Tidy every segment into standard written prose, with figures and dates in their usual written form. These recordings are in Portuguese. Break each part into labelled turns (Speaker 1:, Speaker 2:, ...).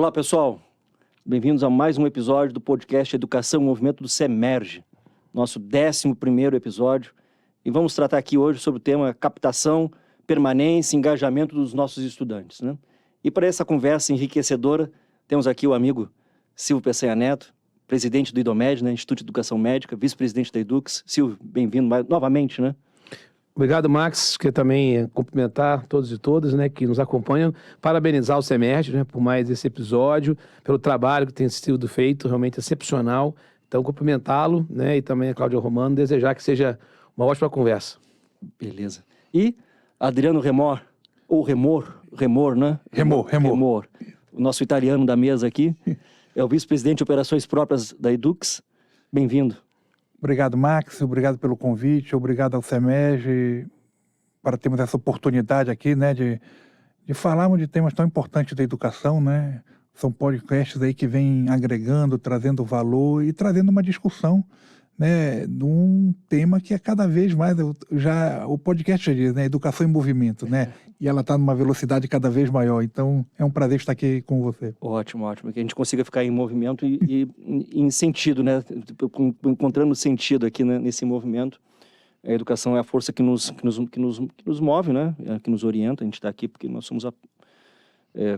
Speaker 1: Olá, pessoal. Bem-vindos a mais um episódio do podcast Educação e Movimento do Semerge, nosso 11º episódio. E vamos tratar aqui hoje sobre o tema captação, permanência e engajamento dos nossos estudantes, né? E para essa conversa enriquecedora, temos aqui o amigo Silvio Peçanha Neto, presidente do IDOMED, né? Instituto de Educação Médica, vice-presidente da Edux. Silvio, bem-vindo novamente, né?
Speaker 2: Obrigado, Max. Queria também cumprimentar todos e todas, né, que nos acompanham, parabenizar o Semerge, né, por mais esse episódio, pelo trabalho que tem sido feito, realmente excepcional. Então, cumprimentá-lo, né, e também a Cláudia Romano, desejar que seja uma ótima conversa.
Speaker 1: Beleza. E Adriano Remor, ou Remor, né?
Speaker 3: Remor.
Speaker 1: O nosso italiano da mesa aqui, é o vice-presidente de operações próprias da Edux. Bem-vindo.
Speaker 3: Obrigado, Max. Obrigado pelo convite. Obrigado ao Semerge para termos essa oportunidade aqui, né, de falarmos de temas tão importantes da educação, né? São podcasts aí que vêm agregando, trazendo valor e trazendo uma discussão, né, de um tema que é cada vez mais, o podcast já diz, né, educação em movimento, né, e ela está numa velocidade cada vez maior, então é um prazer estar aqui com você.
Speaker 1: Ótimo, que a gente consiga ficar em movimento e em sentido, né, encontrando sentido aqui, né, nesse movimento. A educação é a força que nos move, né, que nos orienta. A gente está aqui porque nós somos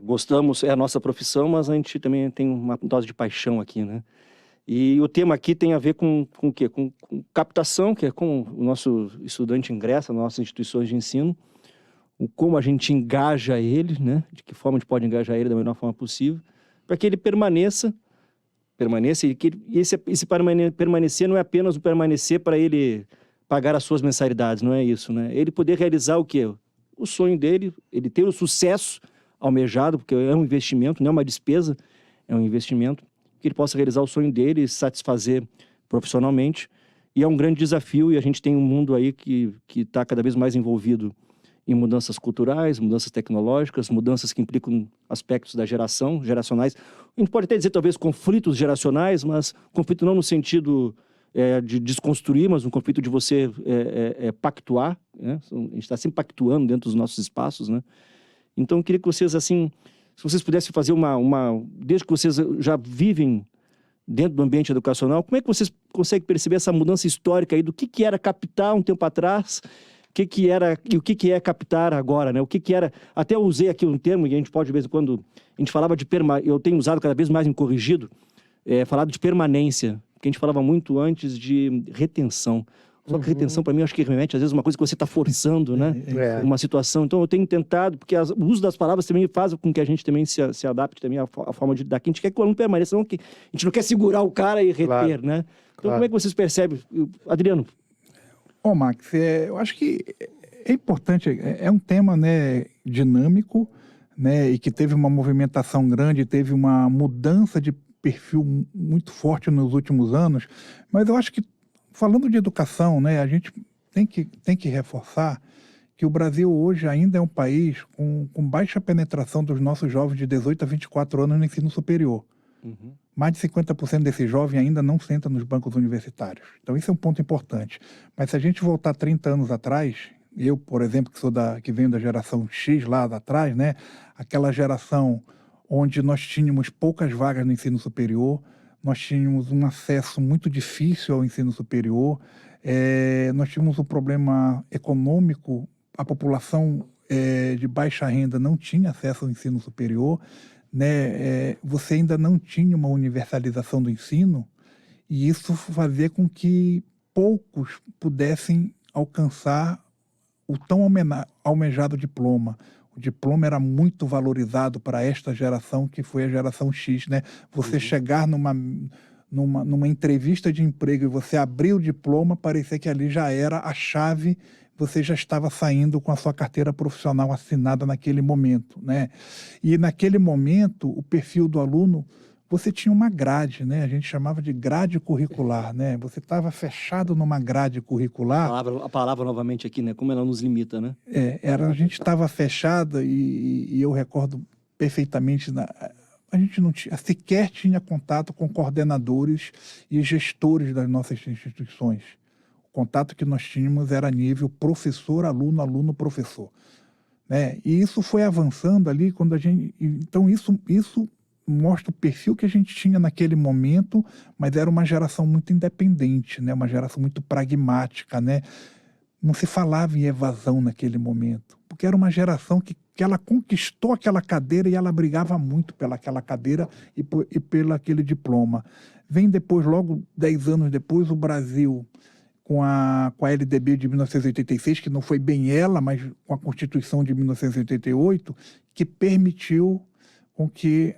Speaker 1: gostamos, é a nossa profissão, mas a gente também tem uma dose de paixão aqui, né. E o tema aqui tem a ver com o quê? Com captação, que é como o nosso estudante ingressa nas nossas instituições de ensino, como a gente engaja ele, né? De que forma a gente pode engajar ele da melhor forma possível, para que ele permaneça e esse permanecer não é apenas o permanecer para ele pagar as suas mensalidades, não é isso, né? Ele poder realizar o quê? O sonho dele, ele ter o sucesso almejado, porque é um investimento, não é uma despesa, é um investimento, que ele possa realizar o sonho dele e se satisfazer profissionalmente. E é um grande desafio, e a gente tem um mundo aí que está cada vez mais envolvido em mudanças culturais, mudanças tecnológicas, mudanças que implicam aspectos da geracionais. A gente pode até dizer, talvez, conflitos geracionais, mas conflito não no sentido de desconstruir, mas um conflito de você pactuar, né? A gente está sempre pactuando dentro dos nossos espaços, né? Então, eu queria que vocês, assim, se vocês pudessem fazer desde que vocês já vivem dentro do ambiente educacional, como é que vocês conseguem perceber essa mudança histórica aí do que era captar um tempo atrás, o que é captar agora, né? O que era... Até eu usei aqui um termo, e a gente pode, de vez em quando, a gente falava de eu tenho usado cada vez mais em corrigido, falado de permanência, porque a gente falava muito antes de retenção. Só que retenção, para mim, eu acho que remete, às vezes, uma coisa que você está forçando, né? Uma situação. Então, eu tenho tentado, porque o uso das palavras também faz com que a gente também se adapte também à forma de dar. Que a gente quer que o aluno permaneça, a gente não quer segurar o cara e reter, claro, né? Então, como é que vocês percebem? Adriano?
Speaker 3: Max, eu acho que é importante, é um tema, né, dinâmico, né, e que teve uma movimentação grande, teve uma mudança de perfil muito forte nos últimos anos, mas eu acho que falando de educação, né, a gente tem que reforçar que o Brasil hoje ainda é um país com baixa penetração dos nossos jovens de 18 a 24 anos no ensino superior. Uhum. Mais de 50% desses jovens ainda não sentam nos bancos universitários. Então, isso é um ponto importante. Mas se a gente voltar 30 anos atrás, eu, por exemplo, que venho da geração X lá atrás, né, aquela geração onde nós tínhamos poucas vagas no ensino superior, nós tínhamos um acesso muito difícil ao ensino superior, nós tínhamos um problema econômico, a população de baixa renda não tinha acesso ao ensino superior, né? Você ainda não tinha uma universalização do ensino, e isso fazia com que poucos pudessem alcançar o tão almejado diploma. O diploma era muito valorizado para esta geração, que foi a geração X, né? Você chegar numa entrevista de emprego e você abrir o diploma, parecia que ali já era a chave, você já estava saindo com a sua carteira profissional assinada naquele momento, né? E naquele momento, o perfil do aluno, você tinha uma grade, né? A gente chamava de grade curricular, né? Você estava fechado numa grade curricular.
Speaker 1: A palavra novamente aqui, né? Como ela nos limita, né?
Speaker 3: A gente estava fechada e eu recordo perfeitamente, a gente não sequer tinha contato com coordenadores e gestores das nossas instituições. O contato que nós tínhamos era a nível professor, aluno, aluno, professor, né? E isso foi avançando ali quando a gente... Então, isso mostra o perfil que a gente tinha naquele momento, mas era uma geração muito independente, né? Uma geração muito pragmática, né? Não se falava em evasão naquele momento, porque era uma geração que ela conquistou aquela cadeira e ela brigava muito pelaquela cadeira e pelo aquele diploma. Vem depois, logo 10 anos depois, o Brasil com a LDB de 1986, que não foi bem ela, mas com a Constituição de 1988, que permitiu com que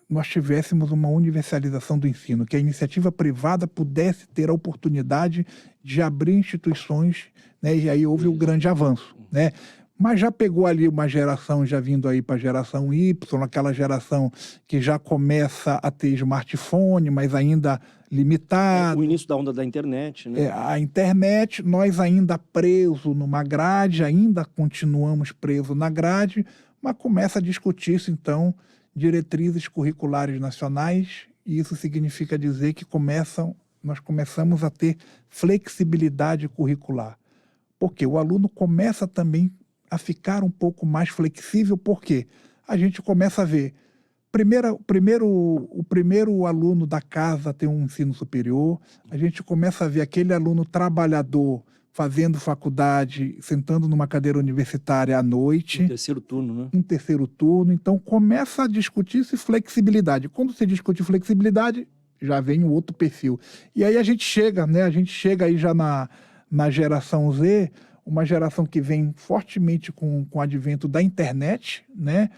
Speaker 3: nós tivéssemos uma universalização do ensino, que a iniciativa privada pudesse ter a oportunidade de abrir instituições, né? E aí houve o grande avanço, né? Mas já pegou ali uma geração, já vindo aí para a geração Y, aquela geração que já começa a ter smartphone, mas ainda limitado.
Speaker 1: O início da onda da internet, né?
Speaker 3: A internet, nós ainda presos numa grade, ainda continuamos presos na grade, mas começa a discutir-se, então, diretrizes curriculares nacionais, e isso significa dizer que nós começamos a ter flexibilidade curricular. Porque o aluno começa também a ficar um pouco mais flexível, porque a gente começa a ver, o primeiro aluno da casa tem um ensino superior, a gente começa a ver aquele aluno trabalhador fazendo faculdade, sentando numa cadeira universitária à noite.
Speaker 1: Um terceiro turno, né?
Speaker 3: Um terceiro turno. Então, começa a discutir-se flexibilidade. Quando se discute flexibilidade, já vem um outro perfil. E aí a gente chega, né? A gente chega aí já na geração Z, uma geração que vem fortemente com o advento da internet, né?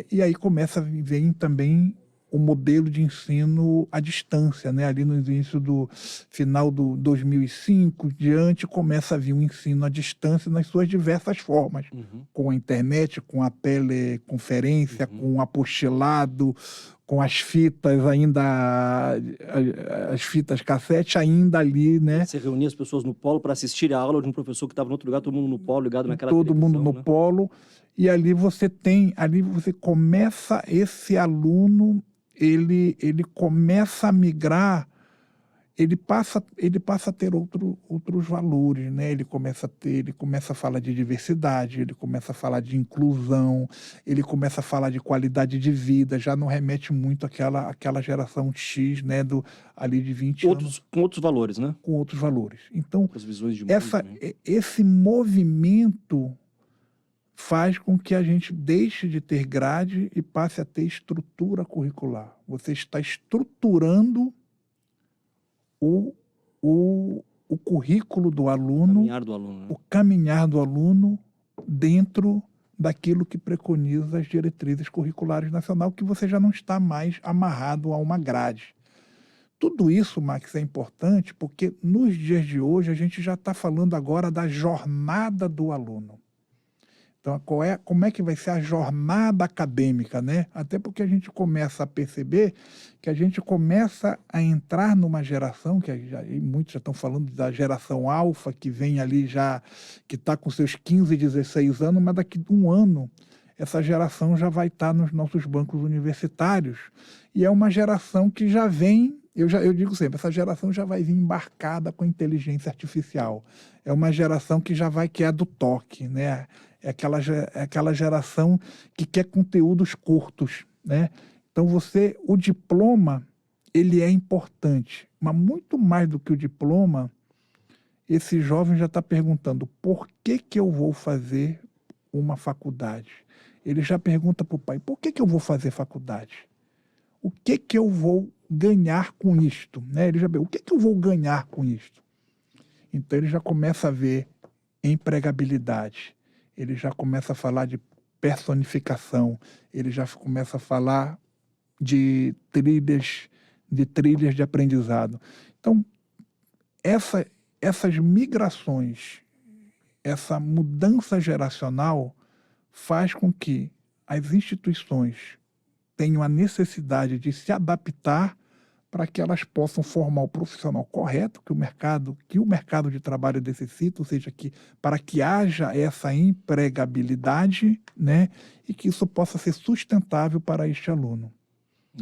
Speaker 3: E aí começa a vir também o modelo de ensino à distância, né? Ali no início do final do 2005, diante, começa a vir um ensino à distância nas suas diversas formas, com a internet, com a teleconferência, com o apostilado, com as fitas ainda, as fitas cassete ainda ali, né?
Speaker 1: Você reunia as pessoas no polo para assistir a aula de um professor que estava no outro lugar, todo mundo no polo, ligado naquela
Speaker 3: todo mundo no
Speaker 1: né?
Speaker 3: polo, e ali você começa esse aluno, ele começa a migrar, ele passa a ter outros valores, né? Ele começa a falar de diversidade, ele começa a falar de inclusão, ele começa a falar de qualidade de vida, já não remete muito àquela geração X, né? Ali de 20 anos.
Speaker 1: Com outros valores, né?
Speaker 3: Com outros valores. Então,
Speaker 1: as visões de mundo, né?
Speaker 3: esse movimento faz com que a gente deixe de ter grade e passe a ter estrutura curricular. Você está estruturando o currículo do aluno, o caminhar do aluno dentro daquilo que preconiza as diretrizes curriculares nacionais, que você já não está mais amarrado a uma grade. Tudo isso, Max, é importante porque nos dias de hoje a gente já está falando agora da jornada do aluno. Então, como é que vai ser a jornada acadêmica, né? Até porque a gente começa a perceber que a gente começa a entrar numa geração, muitos já estão falando da geração alfa, que vem ali já, que está com seus 15, 16 anos, mas daqui a um ano essa geração já vai estar nos nossos bancos universitários. E é uma geração que já vem, eu digo sempre, essa geração já vai vir embarcada com inteligência artificial. É uma geração que é a do toque, né? É aquela geração que quer conteúdos curtos, né? Então o diploma, ele é importante, mas muito mais do que o diploma, esse jovem já está perguntando por que eu vou fazer uma faculdade? Ele já pergunta para o pai, por que eu vou fazer faculdade? O que eu vou ganhar com isto? Né? Ele já vê, o que eu vou ganhar com isto? Então ele já começa a ver empregabilidade. Ele já começa a falar de personificação, ele já começa a falar de trilhas de aprendizado. Então, essas migrações, essa mudança geracional faz com que as instituições tenham a necessidade de se adaptar para que elas possam formar o profissional correto que o mercado de trabalho necessita, ou seja, para que haja essa empregabilidade, né, e que isso possa ser sustentável para este aluno.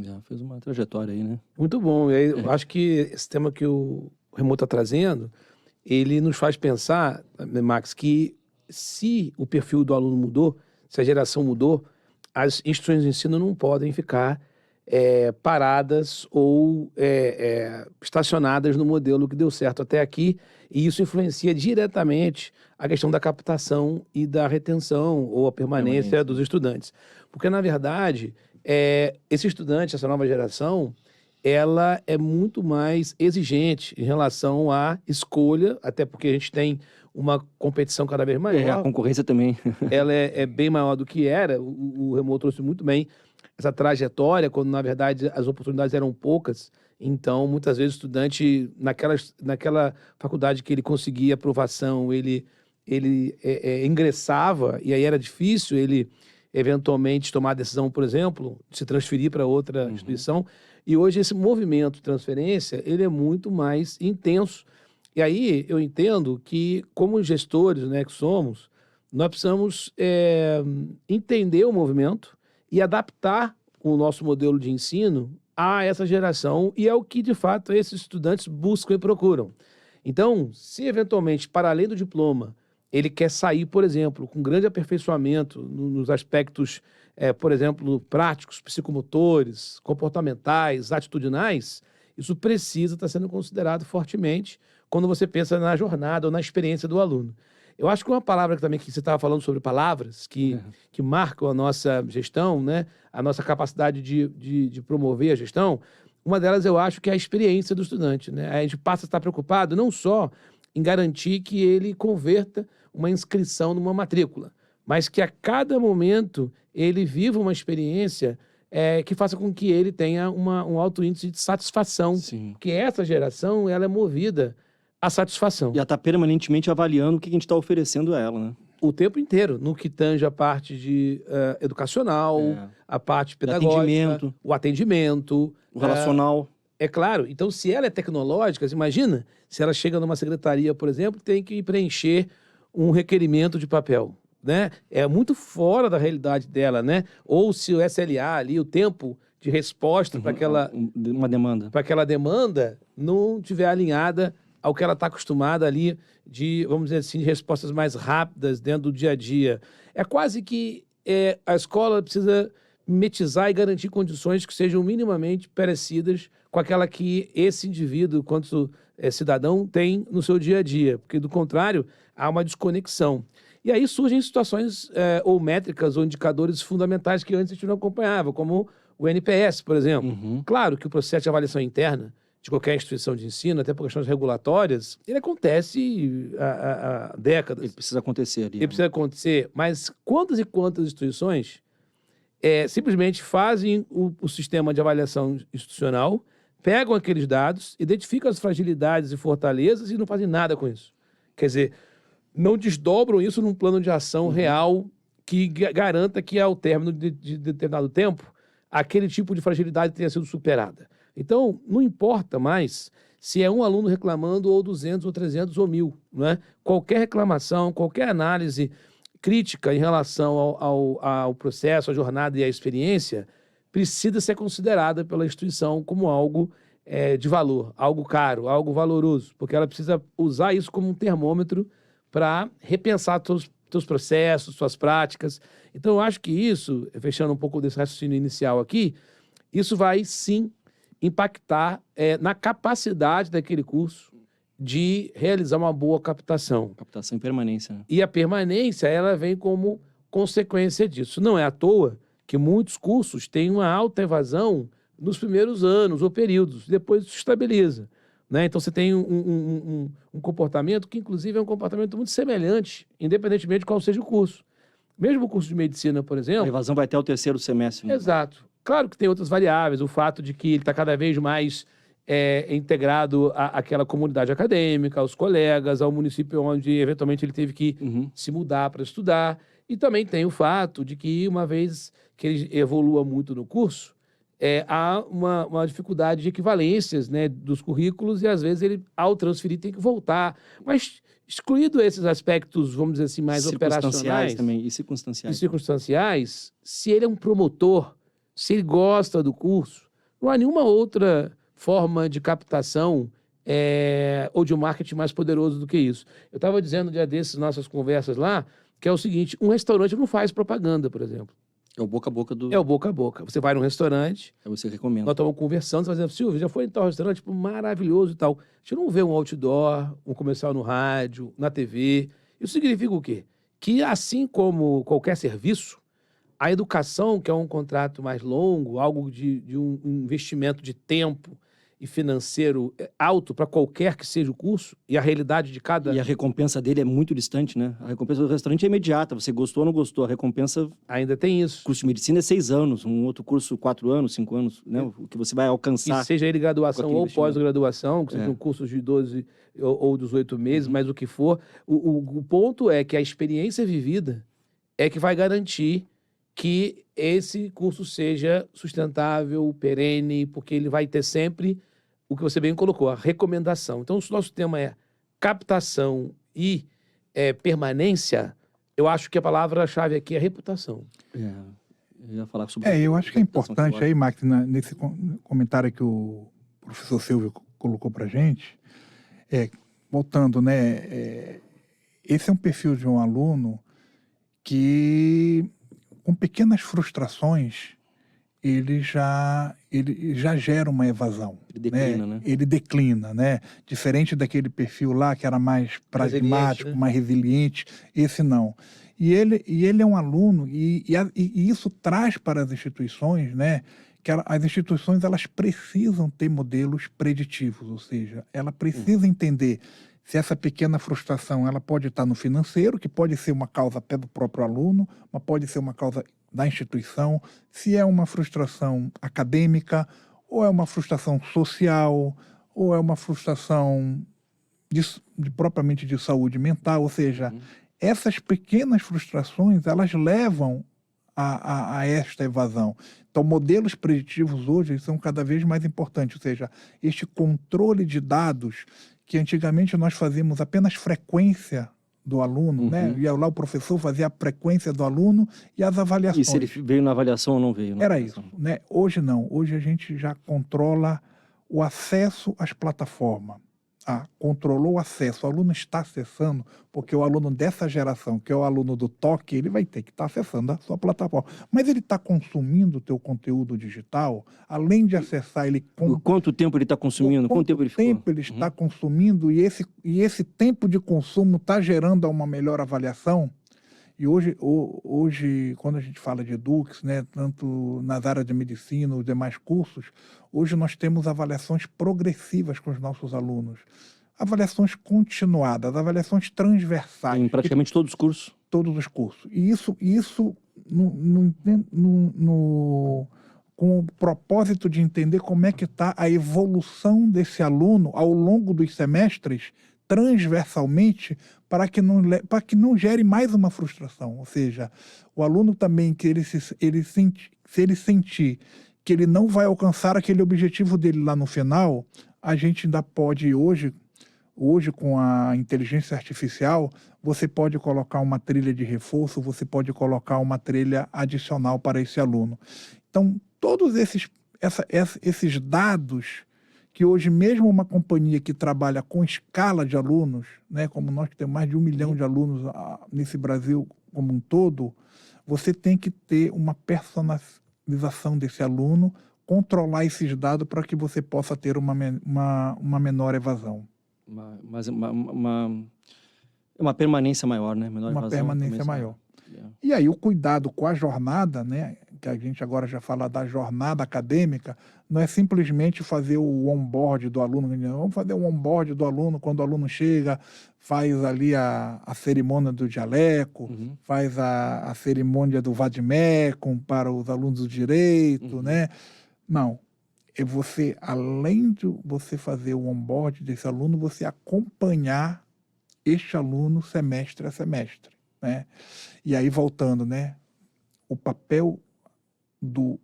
Speaker 1: Já fez uma trajetória aí, né?
Speaker 2: Muito bom. E aí, eu acho que esse tema que o Remo está trazendo, ele nos faz pensar, Max, que se o perfil do aluno mudou, se a geração mudou, as instituições de ensino não podem ficar paradas ou estacionadas no modelo que deu certo até aqui, e isso influencia diretamente a questão da captação e da retenção ou a permanência dos estudantes. Porque, na verdade, esse estudante, essa nova geração, ela é muito mais exigente em relação à escolha, até porque a gente tem uma competição cada vez maior.
Speaker 1: A concorrência também.
Speaker 2: Ela é bem maior do que era. O Remo trouxe muito bem essa trajetória, quando, na verdade, as oportunidades eram poucas. Então, muitas vezes, o estudante, naquela faculdade que ele conseguia aprovação, ele ingressava, e aí era difícil ele, eventualmente, tomar a decisão, por exemplo, de se transferir para outra instituição. E hoje, esse movimento de transferência, ele é muito mais intenso. E aí, eu entendo que, como gestores, né, que somos, nós precisamos entender o movimento e adaptar o nosso modelo de ensino a essa geração, e é o que, de fato, esses estudantes buscam e procuram. Então, se eventualmente, para além do diploma, ele quer sair, por exemplo, com grande aperfeiçoamento nos aspectos, por exemplo, práticos, psicomotores, comportamentais, atitudinais, isso precisa estar sendo considerado fortemente quando você pensa na jornada ou na experiência do aluno. Eu acho que uma palavra também que você estava falando sobre palavras, que marcam a nossa gestão, né? A nossa capacidade de promover a gestão, uma delas eu acho que é a experiência do estudante, né? A gente passa a estar preocupado não só em garantir que ele converta uma inscrição numa matrícula, mas que a cada momento ele viva uma experiência que faça com que ele tenha um alto índice de satisfação.
Speaker 1: Sim.
Speaker 2: Porque essa geração, ela é movida à satisfação.
Speaker 1: E ela está permanentemente avaliando o que a gente está oferecendo a ela, né?
Speaker 2: O tempo inteiro, no que tange a parte de educacional, a parte pedagógica, o atendimento,
Speaker 1: o relacional.
Speaker 2: É claro. Então, se ela é tecnológica, imagina se ela chega numa secretaria, por exemplo, tem que preencher um requerimento de papel, né? É muito fora da realidade dela, né? Ou se o SLA ali, o tempo de resposta para aquela demanda não tiver alinhada ao que ela está acostumada ali vamos dizer assim, de respostas mais rápidas dentro do dia a dia. É quase que a escola precisa metizar e garantir condições que sejam minimamente parecidas com aquela que esse indivíduo, quanto cidadão, tem no seu dia a dia, porque, do contrário, há uma desconexão. E aí surgem situações ou métricas ou indicadores fundamentais que antes a gente não acompanhava, como o NPS, por exemplo. Claro que o processo de avaliação interna de qualquer instituição de ensino, até por questões regulatórias, ele acontece há décadas.
Speaker 1: Ele precisa acontecer ali.
Speaker 2: Ele precisa acontecer, mas quantas e quantas instituições simplesmente fazem o sistema de avaliação institucional, pegam aqueles dados, identificam as fragilidades e fortalezas e não fazem nada com isso. Quer dizer, não desdobram isso num plano de ação real que garanta que, ao término de determinado tempo, aquele tipo de fragilidade tenha sido superada. Então, não importa mais se é um aluno reclamando ou 200 ou 300 ou 1.000, né? Qualquer reclamação, qualquer análise crítica em relação ao processo, à jornada e à experiência precisa ser considerada pela instituição como algo de valor, algo caro, algo valoroso, porque ela precisa usar isso como um termômetro para repensar seus processos, suas práticas. Então, eu acho que isso, fechando um pouco desse raciocínio inicial aqui, isso vai, sim, impactar na capacidade daquele curso de realizar uma boa captação.
Speaker 1: Captação e permanência. Né?
Speaker 2: E a permanência, ela vem como consequência disso. Não é à toa que muitos cursos têm uma alta evasão nos primeiros anos ou períodos, depois se estabiliza. Né? Então, você tem um comportamento que, inclusive, é um comportamento muito semelhante, independentemente de qual seja o curso. Mesmo o curso de medicina, por exemplo...
Speaker 1: A evasão vai até o terceiro semestre. Né?
Speaker 2: Exato. Claro que tem outras variáveis, o fato de que ele está cada vez mais integrado àquela comunidade acadêmica, aos colegas, ao município onde, eventualmente, ele teve que se mudar para estudar. E também tem o fato de que, uma vez que ele evolua muito no curso, há uma dificuldade de equivalências, né, dos currículos e, às vezes, ele, ao transferir, tem que voltar. Mas, excluído esses aspectos, vamos dizer assim, mais operacionais...
Speaker 1: também, e circunstanciais.
Speaker 2: E circunstanciais, se ele é um promotor, se ele gosta do curso, não há nenhuma outra forma de captação ou de um marketing mais poderoso do que isso. Eu estava dizendo, um dia desses, nossas conversas lá, que é o seguinte, um restaurante não faz propaganda, por exemplo.
Speaker 1: É o boca a boca do...
Speaker 2: É o boca a boca. Você vai num restaurante,
Speaker 1: Aí você recomenda.
Speaker 2: nós estamos conversando, você vai dizer, Silvio, já foi em tal restaurante, tipo, maravilhoso e tal. A gente não vê um outdoor, um comercial no rádio, na TV. Isso significa o quê? Que assim como qualquer serviço, a educação, que é um contrato mais longo, algo de um investimento de tempo e financeiro alto para qualquer que seja o curso, e a realidade de cada...
Speaker 1: E a recompensa dele é muito distante, né? A recompensa do restaurante é imediata. Você gostou ou não gostou. A recompensa...
Speaker 2: Ainda tem isso.
Speaker 1: curso de medicina é 6 anos. Um outro curso, 4 anos, 5 anos. Né? O que você vai
Speaker 2: E
Speaker 1: alcançar.
Speaker 2: seja ele graduação
Speaker 1: aquele
Speaker 2: ou
Speaker 1: investimento.
Speaker 2: pós-graduação, que sejam cursos de 12 ou 18 meses, mas o que for. O ponto é que a experiência vivida é que vai garantir que esse curso seja sustentável, perene, porque ele vai ter sempre o que você bem colocou, a recomendação. Então, se o nosso tema é captação e permanência, eu acho que a palavra-chave aqui é reputação.
Speaker 1: Eu ia falar sobre...
Speaker 3: Eu acho que é
Speaker 1: reputação,
Speaker 3: importante
Speaker 1: que eu
Speaker 3: aí, Max, nesse comentário que o professor Silvio colocou para gente, voltando, né? Esse é um perfil de um aluno que, com pequenas frustrações, ele já gera uma evasão.
Speaker 1: Ele declina, né?
Speaker 3: Ele declina, né? Diferente daquele perfil lá que era mais pragmático,
Speaker 2: né?
Speaker 3: mais resiliente, esse não. E ele é um aluno, e isso traz para as instituições, né? Que as instituições elas precisam ter modelos preditivos, ou seja, ela precisa entender se essa pequena frustração ela pode estar no financeiro, que pode ser uma causa até do próprio aluno, mas pode ser uma causa da instituição, se é uma frustração acadêmica, ou é uma frustração social, ou é uma frustração propriamente de saúde mental, ou seja, essas pequenas frustrações elas levam a esta evasão. Então, modelos preditivos hoje são cada vez mais importantes, ou seja, este controle de dados que antigamente nós fazíamos apenas frequência do aluno, né? Ia lá o professor fazia a frequência do aluno e as avaliações.
Speaker 1: E se ele veio na avaliação ou não veio?
Speaker 3: Era isso, né? Hoje não. Hoje a gente já controla o acesso às plataformas. Controlou o acesso. O aluno está acessando, porque o aluno dessa geração, que é o aluno do toque, ele vai ter que estar acessando a sua plataforma. Mas ele está consumindo o teu conteúdo digital, além de acessar, ele...
Speaker 1: Quanto tempo ele está consumindo? Quanto tempo ele ficou?
Speaker 3: Tempo ele está consumindo e esse tempo de consumo está gerando uma melhor avaliação. E hoje, quando a gente fala de edux, né, tanto nas áreas de medicina, os demais cursos, hoje nós temos avaliações progressivas com os nossos alunos. Avaliações continuadas, avaliações transversais.
Speaker 1: Em praticamente todos os cursos?
Speaker 3: Todos os cursos. E isso com o propósito de entender como é que está a evolução desse aluno ao longo dos semestres, transversalmente, para que não gere mais uma frustração. Ou seja, o aluno também, se ele sentir que ele não vai alcançar aquele objetivo dele lá no final, a gente ainda pode hoje com a inteligência artificial, você pode colocar uma trilha de reforço, você pode colocar uma trilha adicional para esse aluno. Então, todos esses dados que hoje mesmo uma companhia que trabalha com escala de alunos, né, como nós que temos mais de 1 milhão de alunos nesse Brasil como um todo, você tem que ter uma personalização desse aluno, controlar esses dados para que você possa ter uma menor evasão.
Speaker 1: Uma permanência maior, né? Menor
Speaker 3: uma
Speaker 1: evasão,
Speaker 3: permanência maior. E aí o cuidado com a jornada, né, que a gente agora já fala da jornada acadêmica, não é simplesmente fazer o onboard do aluno. Vamos fazer o onboard do aluno quando o aluno chega, faz ali a cerimônia do jaleco, faz a cerimônia do vademecum para os alunos do direito, né? Não. É você, além de você fazer o onboard desse aluno, você acompanhar este aluno semestre a semestre, né? E aí, voltando, né? O papel do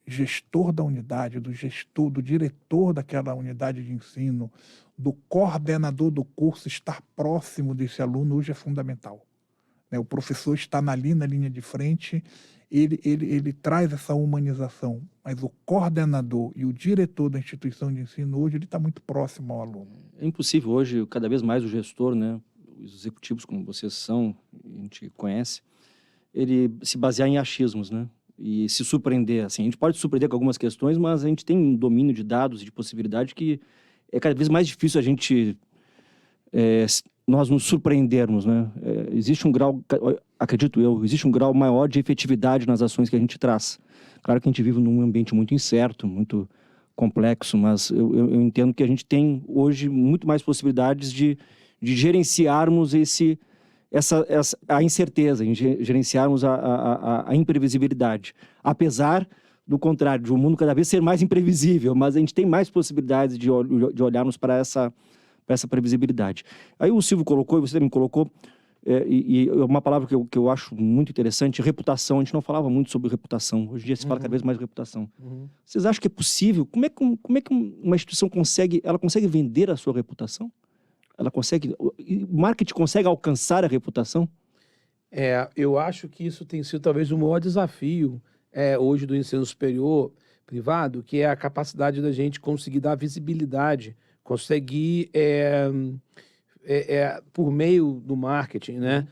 Speaker 3: gestor da unidade, do diretor daquela unidade de ensino, do coordenador do curso estar próximo desse aluno hoje é fundamental. Né? O professor está ali na linha de frente, ele traz essa humanização, mas o coordenador e o diretor da instituição de ensino hoje ele está muito próximo ao aluno.
Speaker 1: É impossível hoje, cada vez mais o gestor, né, os executivos como vocês são, a gente conhece, ele se basear em achismos, né? e se surpreender. Assim, a gente pode se surpreender com algumas questões, mas a gente tem um domínio de dados e de possibilidade que é cada vez mais difícil a gente nós nos surpreendermos, né? Existe um grau, acredito eu, existe um grau maior de efetividade nas ações que a gente traz. Claro que a gente vive num ambiente muito incerto, muito complexo, mas eu entendo que a gente tem hoje muito mais possibilidades de gerenciarmos a incerteza, em gerenciarmos a imprevisibilidade. Apesar do contrário, de o mundo cada vez ser mais imprevisível, mas a gente tem mais possibilidades de olharmos para essa previsibilidade. Aí o Silvio colocou, e você também colocou, e uma palavra que eu acho muito interessante, reputação. A gente não falava muito sobre reputação. Hoje em dia se fala cada vez mais de reputação. Vocês acham que é possível? Como é que uma instituição consegue vender a sua reputação? O marketing consegue alcançar a reputação?
Speaker 2: Eu acho que isso tem sido talvez o maior desafio hoje do ensino superior privado, que é a capacidade da gente conseguir dar visibilidade, conseguir, por meio do marketing, né?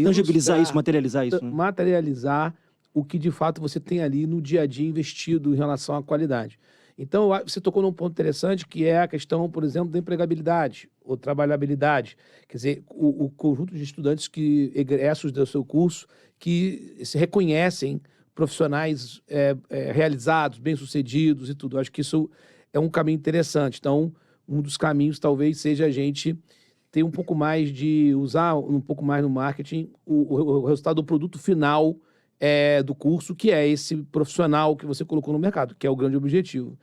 Speaker 1: Tangibilizar isso, materializar isso. Né?
Speaker 2: Materializar o que de fato você tem ali no dia a dia investido em relação à qualidade. Então, você tocou num ponto interessante, que é a questão, por exemplo, da empregabilidade ou trabalhabilidade. Quer dizer, o conjunto de estudantes que egressos do seu curso que se reconhecem profissionais realizados, bem-sucedidos e tudo. Eu acho que isso é um caminho interessante. Então, um dos caminhos talvez seja a gente ter um pouco mais de usar um pouco mais no marketing o resultado do produto final do curso, que é esse profissional que você colocou no mercado, que é o grande objetivo.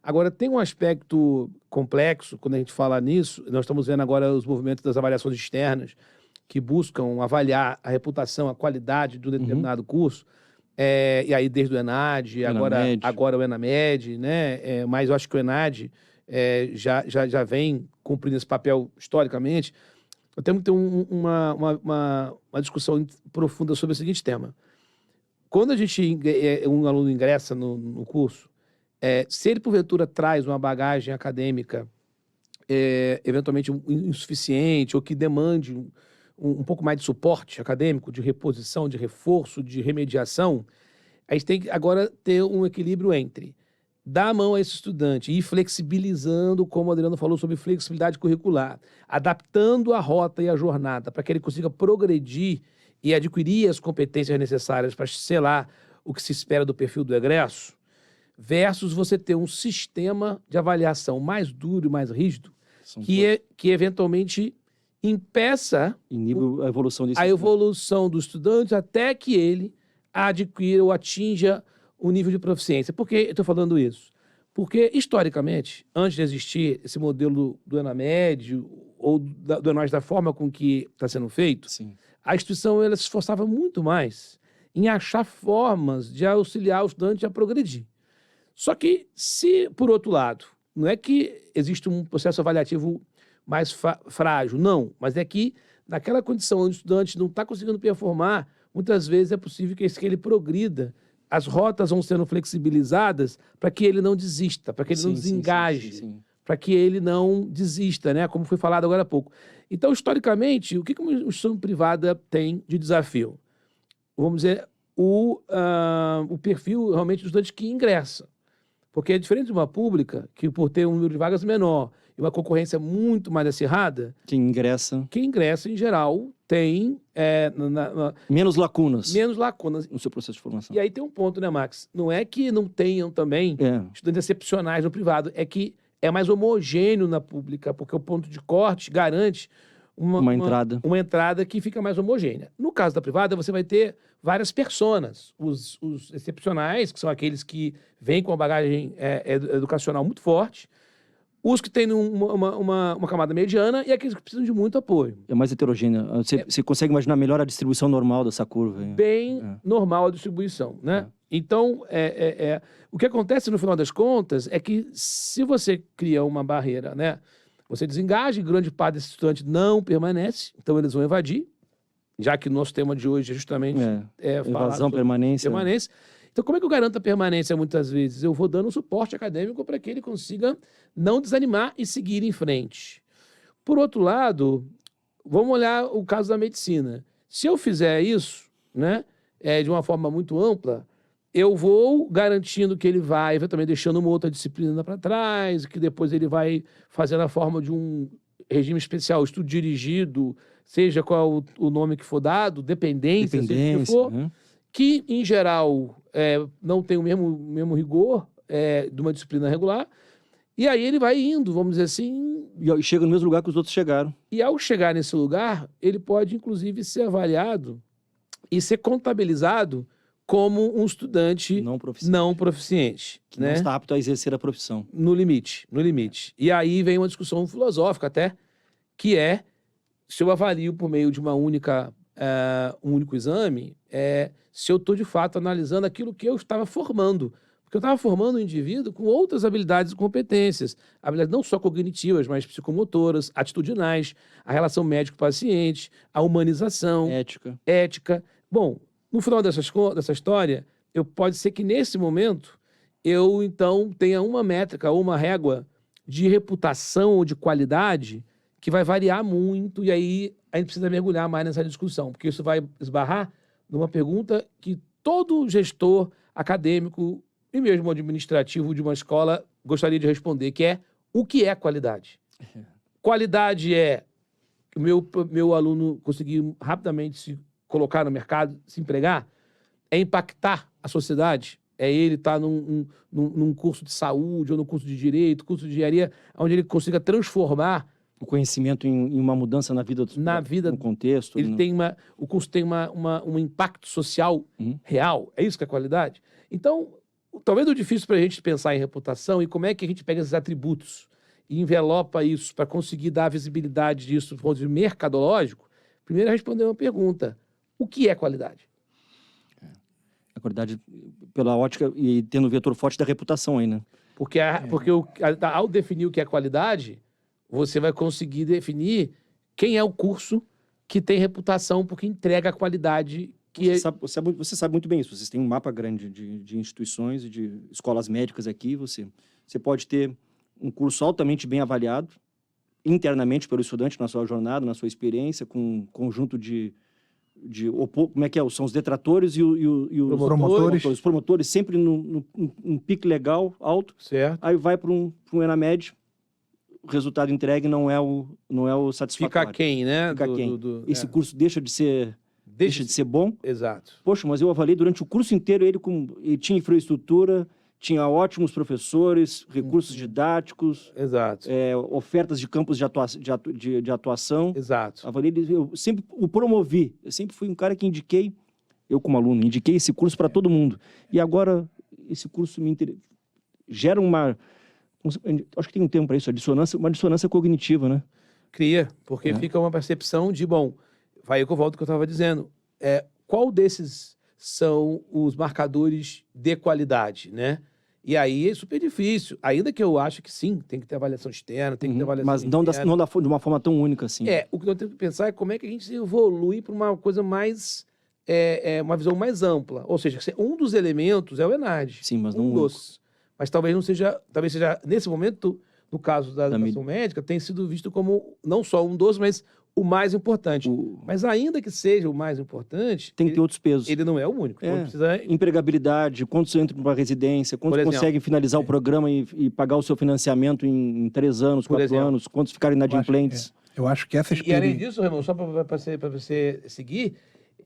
Speaker 2: Agora, tem um aspecto complexo quando a gente fala nisso. Nós estamos vendo agora os movimentos das avaliações externas que buscam avaliar a reputação, a qualidade de um determinado curso. E aí, desde o ENAD, agora o ENAMED, né? Mas eu acho que o ENAD já vem cumprindo esse papel historicamente. Nós temos que ter uma discussão profunda sobre o seguinte tema. Quando um aluno ingressa no curso, se ele, porventura, traz uma bagagem acadêmica eventualmente insuficiente ou que demande um pouco mais de suporte acadêmico, de reposição, de reforço, de remediação, a gente tem que agora ter um equilíbrio entre dar a mão a esse estudante e ir flexibilizando, como o Adriano falou, sobre flexibilidade curricular, adaptando a rota e a jornada para que ele consiga progredir e adquirir as competências necessárias para selar o que se espera do perfil do egresso, versus você ter um sistema de avaliação mais duro e mais rígido, que eventualmente impeça
Speaker 1: a
Speaker 2: evolução do estudante até que ele adquira ou atinja o nível de proficiência. Por que eu estou falando isso? Porque, historicamente, antes de existir esse modelo do ENAMED ou do ENAD da forma com que está sendo feito,
Speaker 1: Sim.
Speaker 2: a instituição ela se esforçava muito mais em achar formas de auxiliar o estudante a progredir. Só que, se, por outro lado, não é que existe um processo avaliativo mais frágil, não, mas é que, naquela condição onde o estudante não está conseguindo performar, muitas vezes é possível que ele progrida. As rotas vão sendo flexibilizadas para que ele não desista, para que ele não desengaje, para que ele não desista, né? Como foi falado agora há pouco. Então, historicamente, o que uma instituição privada tem de desafio? Vamos dizer, o perfil realmente do estudante que ingressa. Porque é diferente de uma pública, que por ter um número de vagas menor e uma concorrência muito mais acirrada... Quem ingressa, em geral, tem...
Speaker 1: menos lacunas.
Speaker 2: Menos lacunas.
Speaker 1: No seu processo de formação.
Speaker 2: E aí tem um ponto, né, Max? Não é que não tenham também estudantes excepcionais no privado, é que é mais homogêneo na pública, porque o ponto de corte garante uma entrada que fica mais homogênea. No caso da privada, você vai ter várias personas. Os excepcionais, que são aqueles que vêm com uma bagagem educacional muito forte, os que têm uma camada mediana e aqueles que precisam de muito apoio.
Speaker 1: É mais heterogênea. Você consegue imaginar melhor a distribuição normal dessa curva?
Speaker 2: Bem normal a distribuição, né? Então, o que acontece no final das contas é que se você cria uma barreira, né? Você desengaja e grande parte desse estudante não permanece, então eles vão evadir, já que o nosso tema de hoje é justamente
Speaker 1: evasão, permanência.
Speaker 2: Então, como é que eu garanto a permanência muitas vezes? Eu vou dando um suporte acadêmico para que ele consiga não desanimar e seguir em frente. Por outro lado, vamos olhar o caso da medicina. Se eu fizer isso, né, de uma forma muito ampla, eu vou garantindo que ele vai, eventualmente, deixando uma outra disciplina para trás, que depois ele vai fazer na forma de um regime especial, estudo dirigido, seja qual o nome que for dado, dependência, seja o que for,
Speaker 1: né?
Speaker 2: que, em geral, não tem o mesmo rigor de uma disciplina regular, e aí ele vai indo, vamos dizer assim.
Speaker 1: E chega no mesmo lugar que os outros chegaram.
Speaker 2: E ao chegar nesse lugar, ele pode, inclusive, ser avaliado e ser contabilizado como um estudante não proficiente.
Speaker 1: Que não está apto a exercer a profissão.
Speaker 2: No limite. E aí vem uma discussão filosófica até, que é, se eu avalio por meio de um único exame, se eu estou, de fato, analisando aquilo que eu estava formando. Porque eu estava formando um indivíduo com outras habilidades e competências. Habilidades não só cognitivas, mas psicomotoras, atitudinais, a relação médico-paciente, a humanização. Ética. Bom, no final dessa história, pode ser que nesse momento eu, então, tenha uma métrica ou uma régua de reputação ou de qualidade que vai variar muito, e aí a gente precisa mergulhar mais nessa discussão, porque isso vai esbarrar numa pergunta que todo gestor acadêmico e mesmo administrativo de uma escola gostaria de responder, que é: o que é qualidade? Qualidade é o meu aluno conseguir rapidamente se colocar no mercado, se empregar? É impactar a sociedade? É ele estar num curso de saúde ou no curso de direito, curso de engenharia, onde ele consiga transformar
Speaker 1: o conhecimento em uma mudança na vida no contexto.
Speaker 2: O curso tem um impacto social real. É isso que é qualidade? Então, talvez o difícil para a gente pensar em reputação e como é que a gente pega esses atributos e envelopa isso para conseguir dar visibilidade disso do ponto de vista mercadológico, primeiro é responder uma pergunta: o que é qualidade?
Speaker 1: A qualidade, pela ótica e tendo um vetor forte da reputação aí, né?
Speaker 2: Porque ao definir o que é qualidade, você vai conseguir definir quem é o curso que tem reputação porque entrega a qualidade que
Speaker 1: você sabe muito bem isso. Vocês têm um mapa grande de instituições e de escolas médicas aqui. Você pode ter um curso altamente bem avaliado internamente pelo estudante na sua jornada, na sua experiência, com um conjunto como é que é? São os detratores e os
Speaker 3: promotores.
Speaker 1: Os promotores sempre num pique legal, alto.
Speaker 2: Certo.
Speaker 1: Aí vai para um ENAMED, o resultado entregue não é o satisfatório.
Speaker 2: Fica aquém, né?
Speaker 1: Fica aquém. Esse curso deixa de ser bom.
Speaker 2: Exato.
Speaker 1: Poxa, mas eu avaliei durante o curso inteiro ele tinha infraestrutura, tinha ótimos professores, recursos didáticos,
Speaker 2: exato,
Speaker 1: ofertas de campos de atuação.
Speaker 2: Exato.
Speaker 1: Avaliei, eu sempre o promovi. Eu sempre fui um cara que eu como aluno, indiquei esse curso para todo mundo. E agora esse curso gera acho que tem um termo para isso, uma dissonância cognitiva, né?
Speaker 2: Cria, porque fica uma percepção de, vai eu volto ao que eu estava dizendo, qual desses são os marcadores de qualidade, né? E aí é super difícil, ainda que eu acho que sim, tem que ter avaliação externa, tem que ter avaliação
Speaker 1: mas
Speaker 2: interna.
Speaker 1: não de uma forma tão única assim.
Speaker 2: O que nós temos que pensar é como é que a gente evolui para uma coisa mais, uma visão mais ampla. Ou seja, um dos elementos é o ENAD.
Speaker 1: Sim, mas
Speaker 2: não dos. Mas talvez seja, nesse momento, no caso da educação médica, tem sido visto como não só um dos, mas o mais importante. Mas ainda que seja o mais importante...
Speaker 1: Tem que ter outros pesos.
Speaker 2: Ele não é o único.
Speaker 1: Empregabilidade, quantos entram para uma residência, quantos conseguem finalizar o programa e pagar o seu financiamento em 3 anos, 4 anos, quantos ficarem inadimplentes.
Speaker 3: Eu acho que essa
Speaker 2: experiência... E além disso, Ramon, só para você seguir,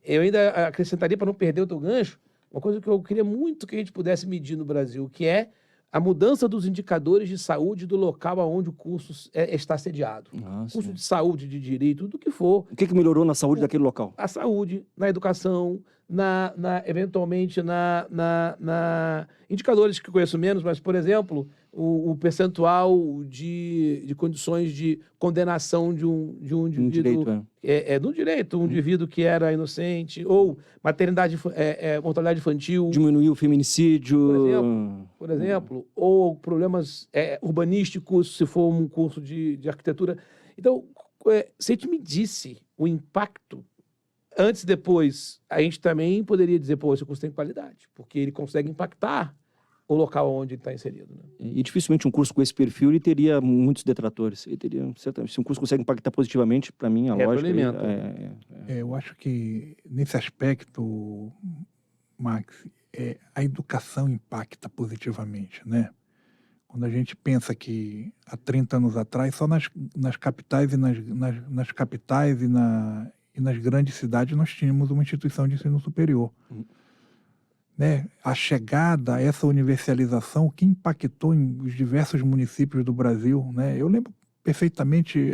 Speaker 2: eu ainda acrescentaria, para não perder o teu gancho, uma coisa que eu queria muito que a gente pudesse medir no Brasil, que é a mudança dos indicadores de saúde do local aonde o curso está sediado. Curso de saúde, de direito, tudo que for.
Speaker 1: O que melhorou na saúde daquele local?
Speaker 2: A saúde, na educação, eventualmente na indicadores que eu conheço menos, mas, por exemplo, o percentual de condições de condenação de um indivíduo... do direito, um indivíduo que era inocente, ou mortalidade infantil.
Speaker 1: Diminuiu o feminicídio.
Speaker 2: Por exemplo, ou problemas urbanísticos, se for um curso de arquitetura. Então, se a gente medisse o impacto antes e depois, a gente também poderia dizer, esse curso tem qualidade, porque ele consegue impactar o local onde ele está inserido. Né?
Speaker 1: E dificilmente um curso com esse perfil ele teria muitos detratores. Ele teria, certamente, se um curso consegue impactar positivamente, para mim, a lógica...
Speaker 3: Eu acho que, nesse aspecto, Max, a educação impacta positivamente, né? Quando a gente pensa que há 30 anos atrás, só nas capitais nas capitais e nas grandes cidades nós tínhamos uma instituição de ensino superior. Né? A chegada a essa universalização que impactou em os diversos municípios do Brasil, né? Eu lembro perfeitamente,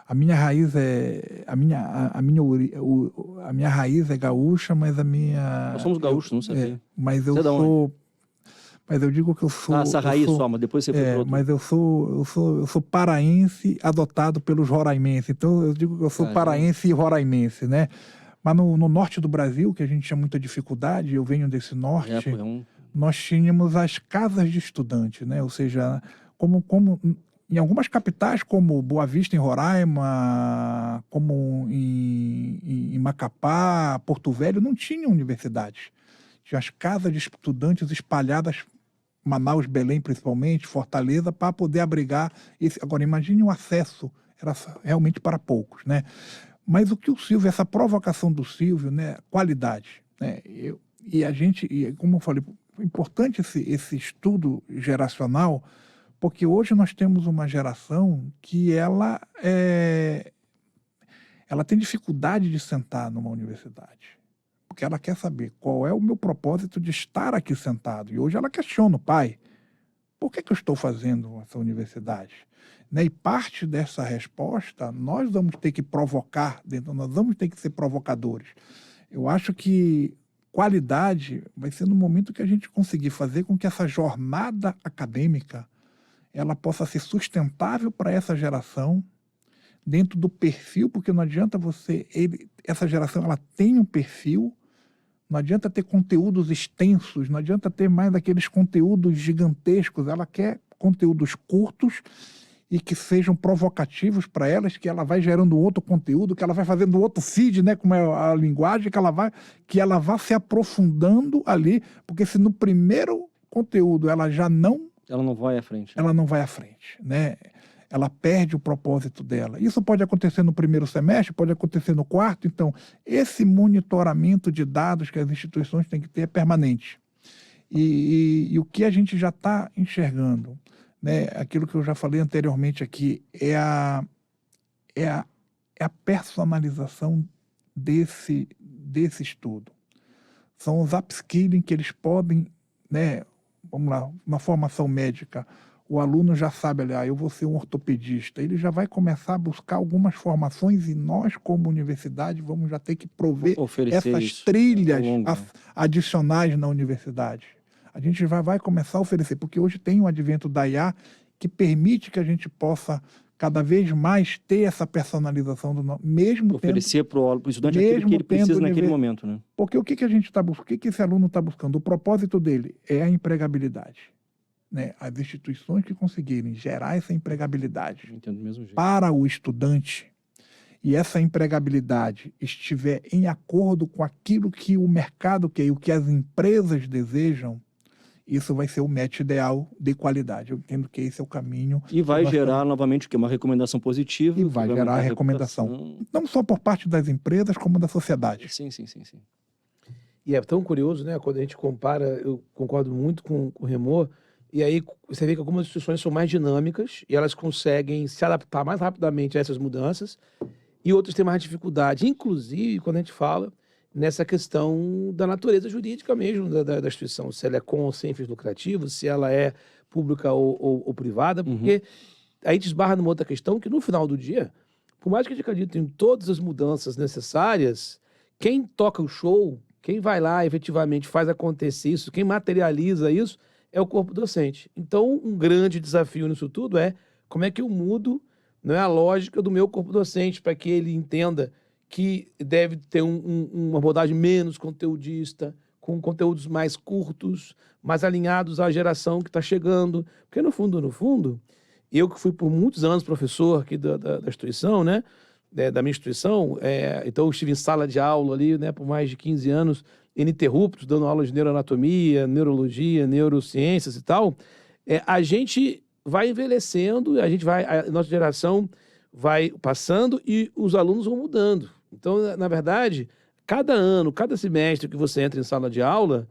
Speaker 3: a minha raiz é a minha raiz é gaúcha, mas
Speaker 1: Nós somos gaúchos, não sabia.
Speaker 3: mas
Speaker 1: Você é da onde?
Speaker 3: mas eu digo que eu sou
Speaker 1: essa raiz só, mas depois você foi pro outro.
Speaker 3: mas eu sou paraense adotado pelos roraimenses, então eu digo que eu sou paraense e roraimense, né? Mas no norte do Brasil, que a gente tinha muita dificuldade, eu venho desse norte, nós tínhamos as casas de estudante, né? Ou seja, como em algumas capitais, como Boa Vista, em Roraima, como em Macapá, Porto Velho, não tinham universidades. Tinha as casas de estudantes espalhadas, Manaus, Belém principalmente, Fortaleza, para poder abrigar esse. Agora, imagine o acesso, era realmente para poucos, né? Mas o que o Silvio, essa provocação do Silvio, né, qualidade, né, como eu falei, é importante esse estudo geracional, porque hoje nós temos uma geração que ela tem dificuldade de sentar numa universidade, porque ela quer saber qual é o meu propósito de estar aqui sentado, e hoje ela questiona o pai, por que eu estou fazendo essa universidade? Né? E parte dessa resposta nós vamos ter que provocar, nós vamos ter que ser provocadores. Eu acho que qualidade vai ser no momento que a gente conseguir fazer com que essa jornada acadêmica ela possa ser sustentável para essa geração, dentro do perfil, porque não adianta essa geração ela tem um perfil, não adianta ter conteúdos extensos, não adianta ter mais aqueles conteúdos gigantescos, ela quer conteúdos curtos e que sejam provocativos para elas, que ela vai gerando outro conteúdo, que ela vai fazendo outro feed, né, como é a linguagem, que ela vá se aprofundando ali, porque se no primeiro conteúdo ela não vai à frente. Ela não vai à frente, né? Ela perde o propósito dela. Isso pode acontecer no primeiro semestre, pode acontecer no quarto. Então, esse monitoramento de dados que as instituições têm que ter é permanente. E o que a gente já está enxergando, né, aquilo que eu já falei anteriormente aqui, é a personalização desse estudo. São os upskilling que eles podem, né, vamos lá, na formação médica, o aluno já sabe, eu vou ser um ortopedista, ele já vai começar a buscar algumas formações e nós, como universidade, vamos já ter que prover essas trilhas adicionais na universidade. A gente vai começar a oferecer, porque hoje tem o advento da IA que permite que a gente possa cada vez mais ter essa personalização mesmo
Speaker 1: oferecer para o estudante aquilo que ele precisa naquele momento, né?
Speaker 3: Porque o que a gente está buscando, o que esse aluno está buscando? O propósito dele é a empregabilidade. Né? As instituições que conseguirem gerar essa empregabilidade para o estudante e essa empregabilidade estiver em acordo com aquilo que o mercado quer e o que as empresas desejam, isso vai ser o match ideal de qualidade. Eu entendo que esse é o caminho.
Speaker 1: E vai gerar novamente o quê? Uma recomendação positiva.
Speaker 3: E vai gerar a recomendação, não só por parte das empresas, como da sociedade.
Speaker 1: Sim.
Speaker 2: E é tão curioso, né? Quando a gente compara, eu concordo muito com o Remor, e aí você vê que algumas instituições são mais dinâmicas e elas conseguem se adaptar mais rapidamente a essas mudanças, e outras têm mais dificuldade, inclusive quando a gente fala nessa questão da natureza jurídica mesmo da instituição, se ela é com ou sem fins lucrativos, se ela é pública ou privada, porque aí a gente esbarra numa outra questão que no final do dia, por mais que a gente acredite em todas as mudanças necessárias, quem toca o show, quem vai lá efetivamente faz acontecer isso, quem materializa isso, é o corpo docente. Então, um grande desafio nisso tudo é como é que eu mudo, não é, a lógica do meu corpo docente para que ele entenda que deve ter uma abordagem menos conteudista, com conteúdos mais curtos, mais alinhados à geração que está chegando. Porque, no fundo, eu que fui por muitos anos professor aqui da instituição, né, da minha instituição, então eu estive em sala de aula ali, né, por mais de 15 anos, ininterruptos, dando aulas de neuroanatomia, neurologia, neurociências e tal, a gente vai envelhecendo, a nossa geração vai passando e os alunos vão mudando. Então, na verdade, cada ano, cada semestre que você entra em sala de aula,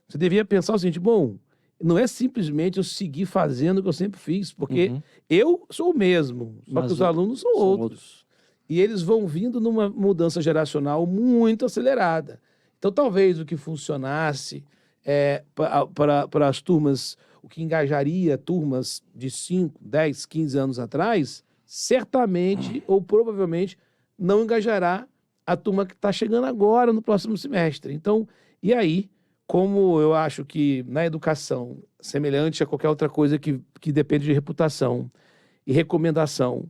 Speaker 2: você devia pensar o seguinte, bom, não é simplesmente eu seguir fazendo o que eu sempre fiz, porque eu sou o mesmo, só
Speaker 1: Mas
Speaker 2: que os alunos são outros. E eles vão vindo numa mudança geracional muito acelerada. Então, talvez o que funcionasse para as turmas, o que engajaria turmas de 5, 10, 15 anos atrás, certamente ou provavelmente não engajará a turma que está chegando agora no próximo semestre. Então, e aí, como eu acho que na educação, semelhante a qualquer outra coisa que depende de reputação e recomendação,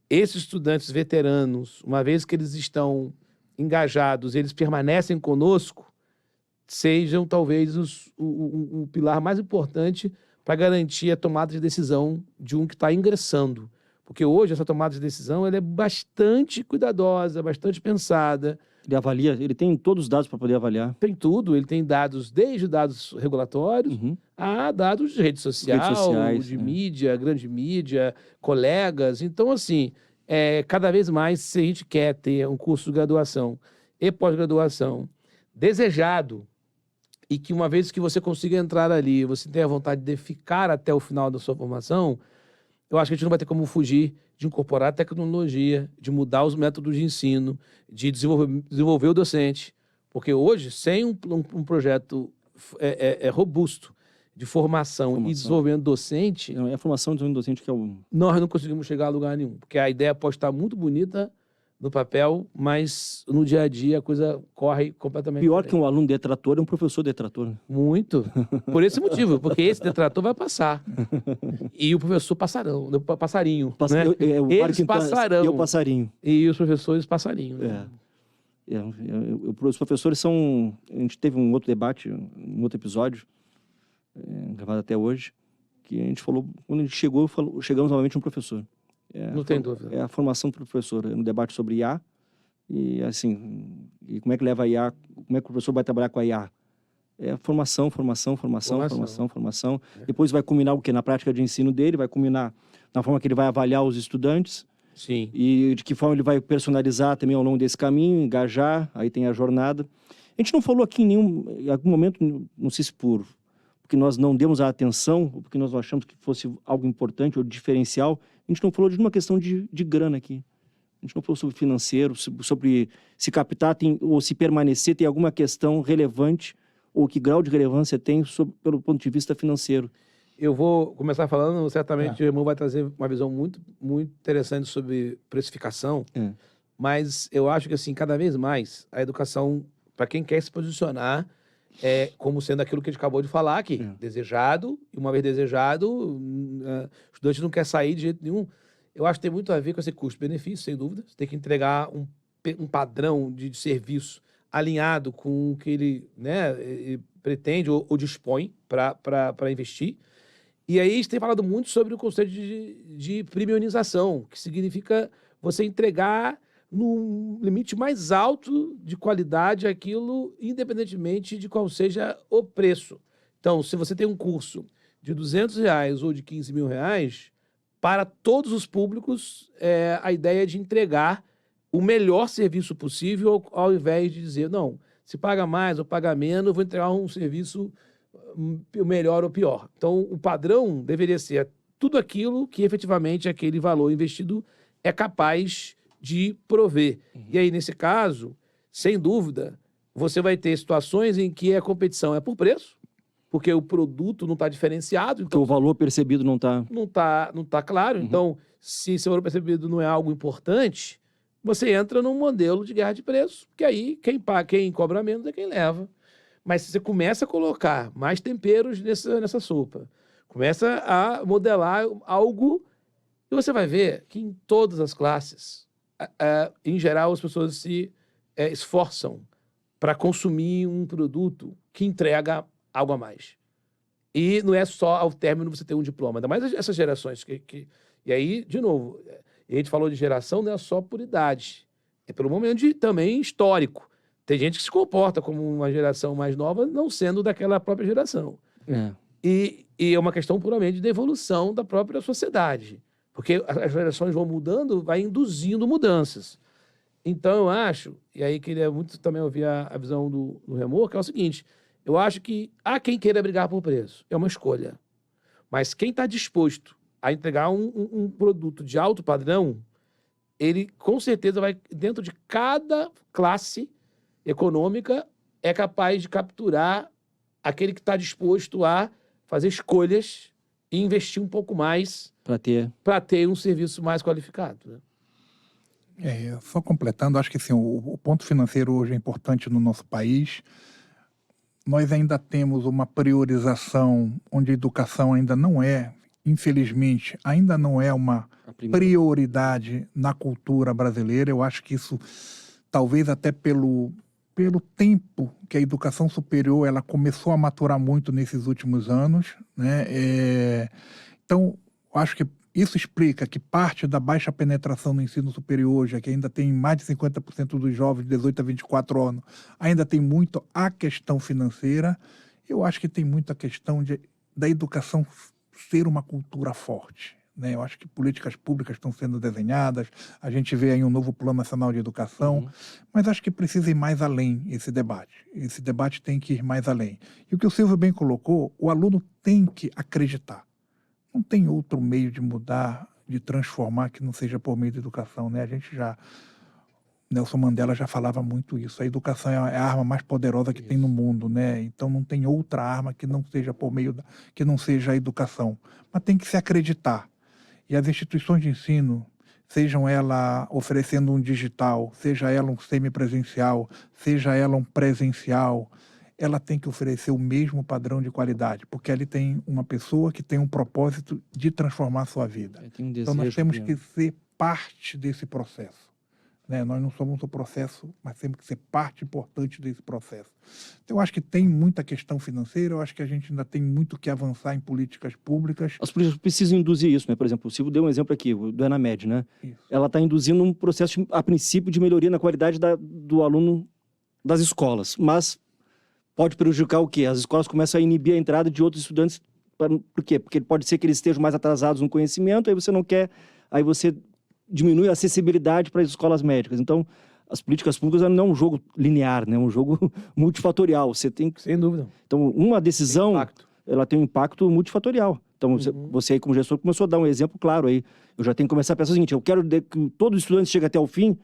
Speaker 2: esses estudantes veteranos, uma vez que eles estão engajados, eles permanecem conosco, sejam talvez o pilar mais importante para garantir a tomada de decisão de um que está ingressando. Porque hoje essa tomada de decisão ela é bastante cuidadosa, bastante pensada.
Speaker 1: Ele avalia, ele tem todos os dados para poder avaliar.
Speaker 2: Tem tudo, ele tem dados, desde dados regulatórios a dados de rede social,
Speaker 1: Redes sociais,
Speaker 2: de mídia, grande mídia, colegas. Então, assim, cada vez mais, se a gente quer ter um curso de graduação e pós-graduação desejado, e que uma vez que você consiga entrar ali, você tenha vontade de ficar até o final da sua formação, eu acho que a gente não vai ter como fugir de incorporar tecnologia, de mudar os métodos de ensino, de desenvolver o docente. Porque hoje, sem um projeto robusto de formação e desenvolvimento docente...
Speaker 1: Não, é a formação de um docente que é o...
Speaker 2: Nós não conseguimos chegar a lugar nenhum. Porque a ideia pode estar muito bonita no papel, mas no dia a dia a coisa corre completamente
Speaker 1: Pior
Speaker 2: diferente.
Speaker 1: que um aluno detrator é um professor detrator.
Speaker 2: Muito. Por esse motivo, porque esse detrator vai passar. E o professor passarinho. Né? Eles passarão.
Speaker 1: E o passarinho.
Speaker 2: E os professores passarinho. Né?
Speaker 1: Os professores são... A gente teve um outro debate, um outro episódio, gravado até hoje, que a gente falou... Quando a gente chegamos novamente um professor.
Speaker 2: Não tem dúvida.
Speaker 1: É a formação do professor. No debate sobre IA, e assim, e como é que leva a IA, como é que o professor vai trabalhar com a IA? É formação. Depois vai culminar o quê? Na prática de ensino dele, vai culminar na forma que ele vai avaliar os estudantes.
Speaker 2: Sim.
Speaker 1: E de que forma ele vai personalizar também ao longo desse caminho, engajar, aí tem a jornada. A gente não falou aqui em algum momento, não sei se porque nós não demos a atenção, ou porque nós não achamos que fosse algo importante ou diferencial, a gente não falou de uma questão de grana aqui. A gente não falou sobre financeiro, sobre se captar ou se permanecer, tem alguma questão relevante, ou que grau de relevância tem pelo ponto de vista financeiro.
Speaker 2: Eu vou começar falando, certamente o irmão vai trazer uma visão muito, muito interessante sobre precificação, mas eu acho que, assim, cada vez mais, a educação, para quem quer se posicionar, como sendo aquilo que a gente acabou de falar aqui, desejado, e uma vez desejado, o estudante não quer sair de jeito nenhum. Eu acho que tem muito a ver com esse custo-benefício, sem dúvida. Você tem que entregar um padrão de serviço alinhado com o que ele pretende ou dispõe para investir. E aí a gente tem falado muito sobre o conceito de premiumização, que significa você entregar no limite mais alto de qualidade aquilo, independentemente de qual seja o preço. Então, se você tem um curso de R$200 ou de R$15.000, para todos os públicos, a ideia é de entregar o melhor serviço possível, ao invés de dizer, não, se paga mais ou paga menos, eu vou entregar um serviço melhor ou pior. Então, o padrão deveria ser tudo aquilo que efetivamente aquele valor investido é capaz de prover. E aí, nesse caso, sem dúvida, você vai ter situações em que a competição é por preço, porque o produto não está diferenciado. Então,
Speaker 1: o valor percebido não está...
Speaker 2: Não tá claro. Então, se seu valor percebido não é algo importante, você entra num modelo de guerra de preço, porque aí quem cobra menos é quem leva. Mas se você começa a colocar mais temperos nessa sopa, começa a modelar algo, e você vai ver que em todas as classes, em geral, as pessoas se esforçam para consumir um produto que entrega algo a mais. E não é só ao término você ter um diploma, ainda mais essas gerações E aí, de novo, a gente falou de geração, não é só por idade, é pelo momento também histórico. Tem gente que se comporta como uma geração mais nova, não sendo daquela própria geração. E é uma questão puramente de evolução da própria sociedade. Porque as gerações vão mudando, vai induzindo mudanças. Então, eu acho, e aí queria muito também ouvir a visão do Remor, que é o seguinte, eu acho que há quem queira brigar por preço, é uma escolha. Mas quem está disposto a entregar um produto de alto padrão, ele com certeza vai, dentro de cada classe econômica, é capaz de capturar aquele que está disposto a fazer escolhas e investir um pouco mais
Speaker 1: Para ter
Speaker 2: um serviço mais qualificado. Né?
Speaker 3: Só completando, acho que assim, o ponto financeiro hoje é importante no nosso país. Nós ainda temos uma priorização onde a educação ainda não é, infelizmente, ainda não é uma prioridade na cultura brasileira. Eu acho que isso, talvez até pelo tempo que a educação superior ela começou a maturar muito nesses últimos anos, né? Então, acho que isso explica que parte da baixa penetração no ensino superior hoje, que ainda tem mais de 50% dos jovens de 18 a 24 anos, ainda tem muito a questão financeira. Eu acho que tem muita questão da educação ser uma cultura forte. Né? Eu acho que políticas públicas estão sendo desenhadas, a gente vê aí um novo Plano Nacional de Educação, mas acho que precisa ir mais além esse debate. Esse debate tem que ir mais além. E o que o Silvio bem colocou, o aluno tem que acreditar. Não tem outro meio de mudar, de transformar que não seja por meio da educação, né? Nelson Mandela já falava muito isso. A educação é a arma mais poderosa que tem no mundo, né? Então não tem outra arma que não seja por meio que não seja a educação. Mas tem que se acreditar. E as instituições de ensino, sejam ela oferecendo um digital, seja ela um semipresencial, seja ela um presencial, ela tem que oferecer o mesmo padrão de qualidade, porque ali tem uma pessoa que tem um propósito de transformar a sua vida. Então nós temos que ser parte desse processo. Né? Nós não somos o processo, mas temos que ser parte importante desse processo. Então eu acho que tem muita questão financeira, eu acho que a gente ainda tem muito que avançar em políticas públicas.
Speaker 1: As políticas precisam induzir isso, né? Por exemplo, o Silvio deu um exemplo aqui, do Enamed, né?
Speaker 3: Isso.
Speaker 1: Ela está induzindo um processo, a princípio, de melhoria na qualidade do aluno das escolas, mas pode prejudicar o quê? As escolas começam a inibir a entrada de outros estudantes. Por quê? Porque pode ser que eles estejam mais atrasados no conhecimento, aí você não quer... Aí você diminui a acessibilidade para as escolas médicas. Então, as políticas públicas não é um jogo linear, né? É um jogo multifatorial. Você tem que...
Speaker 2: Sem dúvida.
Speaker 1: Então, uma decisão, ela tem um impacto multifatorial. Então, você aí como gestor começou a dar um exemplo claro aí. Eu já tenho que começar a pensar o seguinte, eu quero que todos os estudantes cheguem até o fim.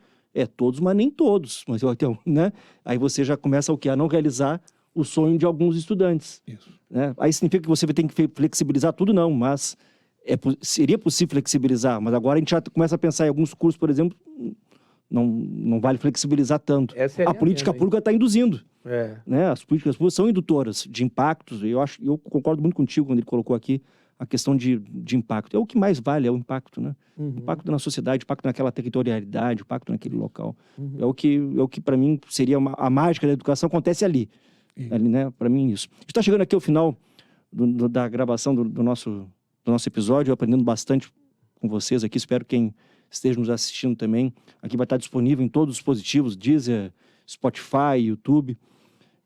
Speaker 1: Todos, mas nem todos. Mas, então, né? Aí você já começa o quê? A não realizar o sonho de alguns estudantes.
Speaker 3: Isso.
Speaker 1: Né? Aí significa que você tem que flexibilizar tudo? Não, mas seria possível flexibilizar, mas agora a gente já começa a pensar em alguns cursos, por exemplo, não vale flexibilizar tanto. A política pública está induzindo. Né? As políticas públicas são indutoras de impactos, e eu concordo muito contigo quando ele colocou aqui a questão de impacto. É o que mais vale, é o impacto, né? Impacto na sociedade, impacto naquela territorialidade, impacto naquele local. É o que para mim, seria a mágica da educação, acontece ali. Ali, né? Para mim, isso. A gente está chegando aqui ao final da gravação do nosso episódio, aprendendo bastante com vocês aqui. Espero que quem esteja nos assistindo também. Aqui vai estar disponível em todos os dispositivos, Deezer, Spotify, YouTube.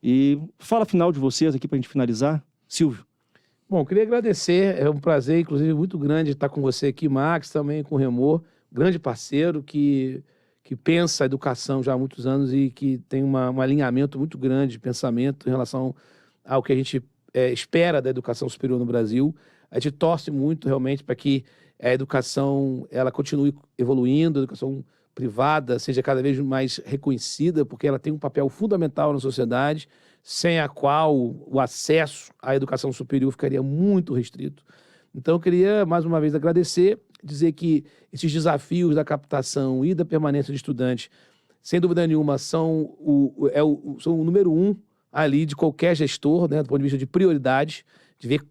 Speaker 1: E fala final de vocês aqui para a gente finalizar. Silvio.
Speaker 2: Bom, queria agradecer, é um prazer, inclusive, muito grande estar com você aqui, Max, também com o Remor, grande parceiro que pensa a educação já há muitos anos e que tem um alinhamento muito grande de pensamento em relação ao que a gente espera da educação superior no Brasil. A gente torce muito, realmente, para que a educação ela continue evoluindo, a educação privada seja cada vez mais reconhecida, porque ela tem um papel fundamental na sociedade, sem a qual o acesso à educação superior ficaria muito restrito. Então, eu queria, mais uma vez, agradecer, dizer que esses desafios da captação e da permanência de estudantes, sem dúvida nenhuma, são o número 1 ali de qualquer gestor, né, do ponto de vista de prioridade, de ver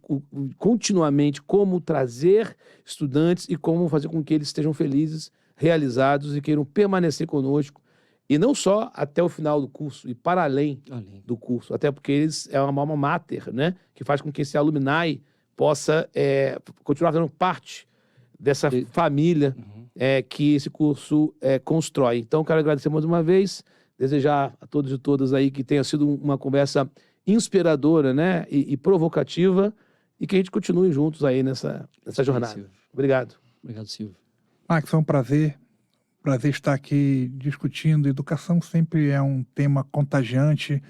Speaker 2: continuamente como trazer estudantes e como fazer com que eles estejam felizes, realizados e queiram permanecer conosco. E não só até o final do curso, e para além do curso. Até porque eles é uma alma mater, né? Que faz com que esse alumni possa continuar fazendo parte dessa família que esse curso constrói. Então, quero agradecer mais uma vez, desejar a todos e todas aí que tenha sido uma conversa inspiradora, né? E provocativa, e que a gente continue juntos aí nessa jornada. Obrigado.
Speaker 1: Obrigado, Silvio.
Speaker 3: Max, foi um prazer Prazer estar aqui discutindo. Educação sempre é um tema contagiante.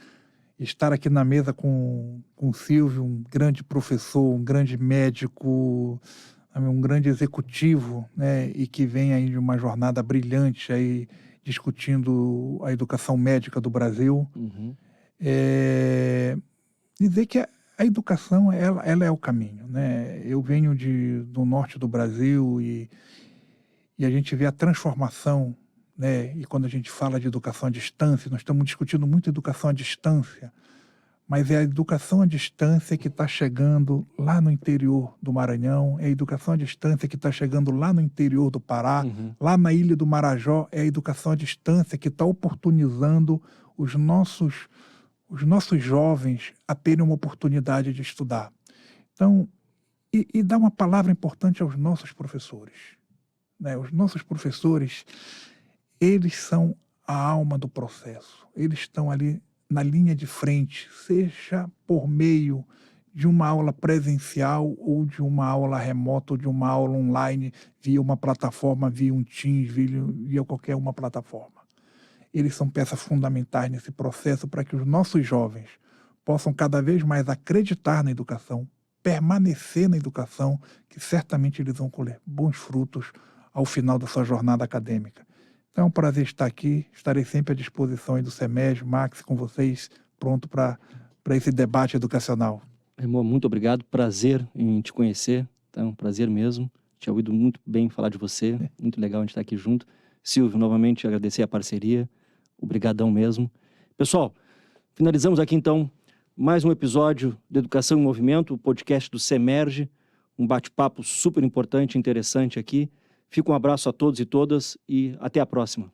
Speaker 3: Estar aqui na mesa com o Silvio, um grande professor, um grande médico, um grande executivo, né, e que vem aí de uma jornada brilhante aí discutindo a educação médica do Brasil.
Speaker 1: Uhum.
Speaker 3: Dizer que a educação ela é o caminho, né? Eu venho do norte do Brasil e a gente vê a transformação, né? E quando a gente fala de educação à distância, nós estamos discutindo muito educação à distância, mas é a educação à distância que está chegando lá no interior do Maranhão, é a educação à distância que está chegando lá no interior do Pará, lá na Ilha do Marajó, é a educação à distância que está oportunizando os nossos jovens a terem uma oportunidade de estudar. Então, e dar uma palavra importante aos nossos professores, né? Os nossos professores, eles são a alma do processo. Eles estão ali na linha de frente, seja por meio de uma aula presencial ou de uma aula remota ou de uma aula online via uma plataforma, via um Teams, via qualquer uma plataforma. Eles são peças fundamentais nesse processo para que os nossos jovens possam cada vez mais acreditar na educação, permanecer na educação, que certamente eles vão colher bons frutos ao final da sua jornada acadêmica. Então é um prazer estar aqui, estarei sempre à disposição aí do CEMERGE, Max, com vocês, pronto para esse debate educacional.
Speaker 1: Irmão, muito obrigado, prazer em te conhecer, tá? Um prazer mesmo, tinha ouvido muito bem falar de você, muito legal a gente estar aqui junto. Silvio, novamente agradecer a parceria, obrigadão mesmo. Pessoal, finalizamos aqui então mais um episódio de Educação em Movimento, o podcast do CEMERGE, um bate-papo super importante e interessante aqui. Fica um abraço a todos e todas e até a próxima.